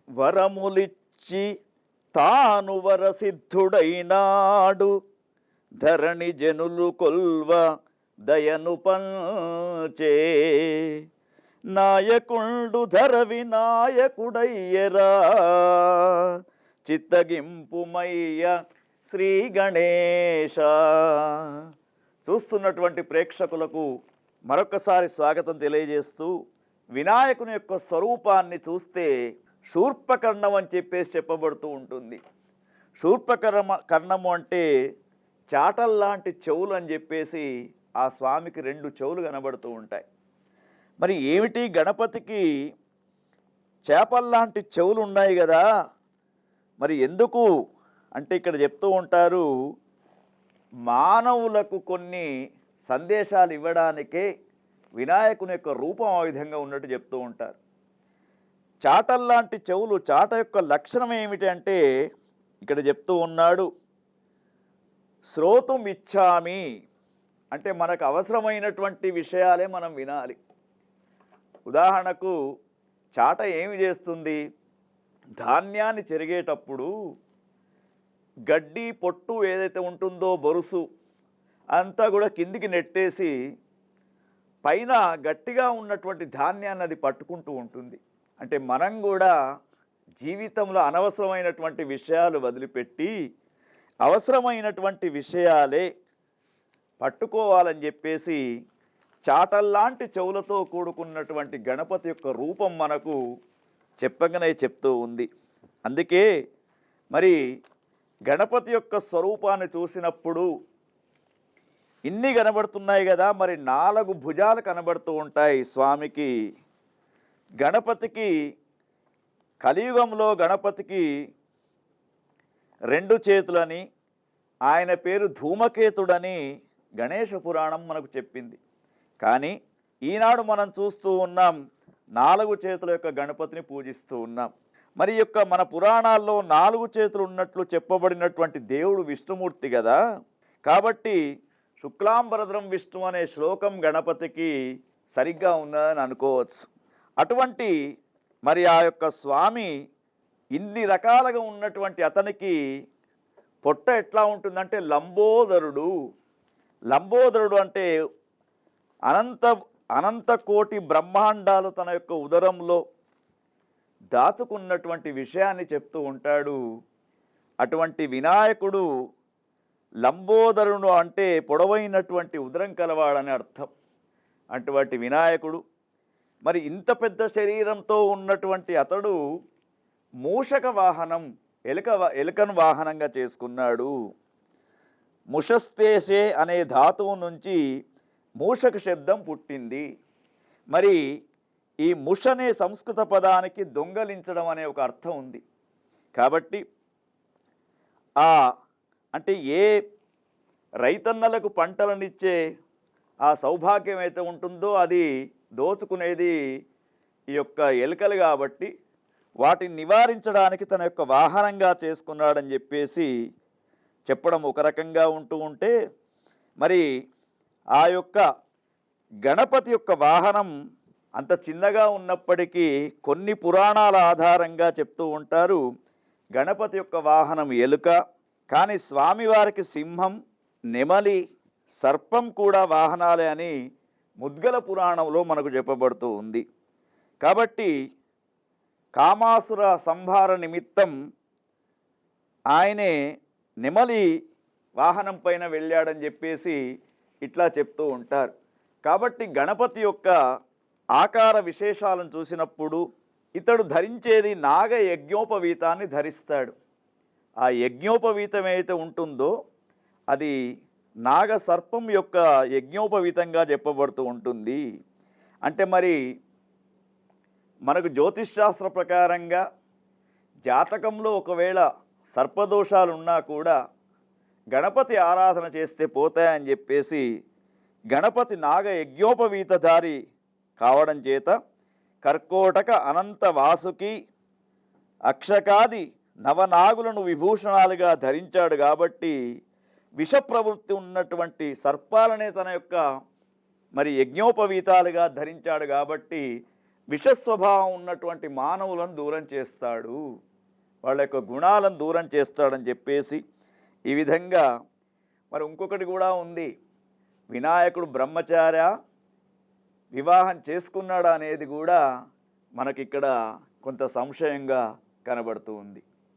వరములిచ్చి తాను వరసిద్ధుడైనాడు, ధరణి జనులు కొల్వ దయను పంచే. నాయకుండు ధర వినాయకుడయ్యరా, చిత్తగింపుమయ్య శ్రీ గణేశ. చూస్తున్నటువంటి ప్రేక్షకులకు మరొకసారి స్వాగతం తెలియజేస్తూ, వినాయకుని యొక్క స్వరూపాన్ని చూస్తే శూర్పకర్ణం అని చెప్పేసి చెప్పబడుతూ ఉంటుంది. కర్ణము అంటే చాటల్లాంటి చెవులు అని చెప్పేసి ఆ స్వామికి 2 చెవులు కనబడుతూ ఉంటాయి. మరి ఏమిటి, గణపతికి చేపల్లాంటి చెవులు ఉన్నాయి కదా, మరి ఎందుకు అంటే ఇక్కడ చెప్తూ ఉంటారు, మానవులకు కొన్ని సందేశాలు ఇవ్వడానికే వినాయకుని యొక్క రూపం ఆ విధంగా ఉన్నట్టు చెప్తూ ఉంటారు. చాటల్లాంటి చెవులు, చాట యొక్క లక్షణం ఏమిటి అంటే ఇక్కడ చెప్తూ ఉన్నాడు, శ్రోతుం ఇచ్చామి అంటే మనకు అవసరమైనటువంటి విషయాలే మనం వినాలి. ఉదాహరణకు చాట ఏమి చేస్తుంది, ధాన్యాన్ని చెరిగేటప్పుడు గడ్డి పొట్టు ఏదైతే ఉంటుందో బొరుసు అంతా కూడా కిందికి నెట్టేసి పైన గట్టిగా ఉన్నటువంటి ధాన్యాన్ని అది పట్టుకుంటూ ఉంటుంది. అంటే మనం కూడా జీవితంలో అనవసరమైనటువంటి విషయాలు వదిలిపెట్టి అవసరమైనటువంటి విషయాలే పట్టుకోవాలని చెప్పేసి చాటల్లాంటి చెవులతో కూడుకున్నటువంటి గణపతి యొక్క రూపం మనకు చెప్పగానే చెప్తూ ఉంది. అందుకే మరి గణపతి యొక్క స్వరూపాన్ని చూసినప్పుడు ఇన్ని కనబడుతున్నాయి కదా, మరి 4 భుజాలు కనబడుతూ ఉంటాయి స్వామికి. గణపతికి కలియుగంలో గణపతికి 2 చేతులని, ఆయన పేరు ధూమకేతుడని గణేశ పురాణం మనకు చెప్పింది. కానీ ఈనాడు మనం చూస్తూ ఉన్నాం 4 చేతుల యొక్క గణపతిని పూజిస్తూ ఉన్నాం. మరి యొక్క మన పురాణాల్లో 4 చేతులు ఉన్నట్లు చెప్పబడినటువంటి దేవుడు విష్ణుమూర్తి కదా, కాబట్టి శుక్లాంబరధరం విష్ణు అనే శ్లోకం గణపతికి సరిగ్గా ఉన్నదని అనుకోవచ్చు. అటువంటి మరి ఆ యొక్క స్వామి ఇన్ని రకాలుగా ఉన్నటువంటి అతనికి పొట్ట ఎట్లా ఉంటుందంటే లంబోదరుడు. లంబోదరుడు అంటే అనంత కోటి బ్రహ్మాండాలు తన యొక్క ఉదరంలో దాచుకున్నటువంటి విషయాన్ని చెప్తూ ఉంటాడు. అటువంటి వినాయకుడు లంబోదరుడు అంటే పొడవైనటువంటి ఉదరం కలవాడని అర్థం. అటువంటి వినాయకుడు మరి ఇంత పెద్ద శరీరంతో ఉన్నటువంటి అతడు మూషక వాహనం, ఎలుకను వాహనంగా చేసుకున్నాడు. ముషస్తేషే అనే ధాతువు నుంచి మూషక శబ్దం పుట్టింది. మరి ఈ ముష అనే సంస్కృత పదానికి దొంగలించడం అనే ఒక అర్థం ఉంది. కాబట్టి అంటే ఏ రైతన్నలకు పంటలనిచ్చే ఆ సౌభాగ్యం అయితే ఉంటుందో అది దోచుకునేది ఈ యొక్క ఎలుకలు. కాబట్టి వాటిని నివారించడానికి తన యొక్క వాహనంగా చేసుకున్నాడని చెప్పేసి చెప్పడం ఒక రకంగా ఉంటూ ఉంటే, మరి ఆ యొక్క గణపతి యొక్క వాహనం అంత చిన్నగా ఉన్నప్పటికీ కొన్ని పురాణాల ఆధారంగా చెప్తూ ఉంటారు గణపతి యొక్క వాహనం ఎలుక, కానీ స్వామివారికి సింహం, నెమలి, సర్పం కూడా వాహనాలే అని ముద్గల పురాణంలో మనకు చెప్పబడుతూ ఉంది. కాబట్టి కామాసుర సంహార నిమిత్తం ఆయనే నెమలి వాహనం పైన వెళ్ళాడని చెప్పేసి ఇట్లా చెప్తూ ఉంటారు. కాబట్టి గణపతి యొక్క ఆకార విశేషాలను చూసినప్పుడు ఇతడు ధరించేది నాగ యజ్ఞోపవీతాన్ని ధరిస్తాడు. ఆ యజ్ఞోపవీతం ఏదైతే ఉంటుందో అది నాగ సర్పం యొక్క యజ్ఞోపవీతంగా చెప్పబడుతూ ఉంటుంది. అంటే మరి మనకు జ్యోతిష్శాస్త్ర ప్రకారంగా జాతకంలో ఒకవేళ సర్పదోషాలు ఉన్నా కూడా గణపతి ఆరాధన చేస్తే పోతాయని చెప్పేసి గణపతి నాగ యజ్ఞోపవీతధారి కావడం చేత కర్కోటక అనంత వాసుకి అక్షకాది నవనాగులను విభూషణాలుగా ధరించాడు. కాబట్టి విష ప్రవృత్తి ఉన్నటువంటి సర్పాలనే తన యొక్క మరి యజ్ఞోపవీతాలుగా ధరించాడు. కాబట్టి విషస్వభావం ఉన్నటువంటి మానవులను దూరం చేస్తాడు, వాళ్ళ యొక్క గుణాలను దూరం చేస్తాడని చెప్పేసి ఈ విధంగా. మరి ఇంకొకటి కూడా ఉంది, వినాయకుడు బ్రహ్మచార్య వివాహం చేసుకున్నాడా అనేది కూడా మనకిక్కడ కొంత సంశయంగా కనబడుతూ ఉంది.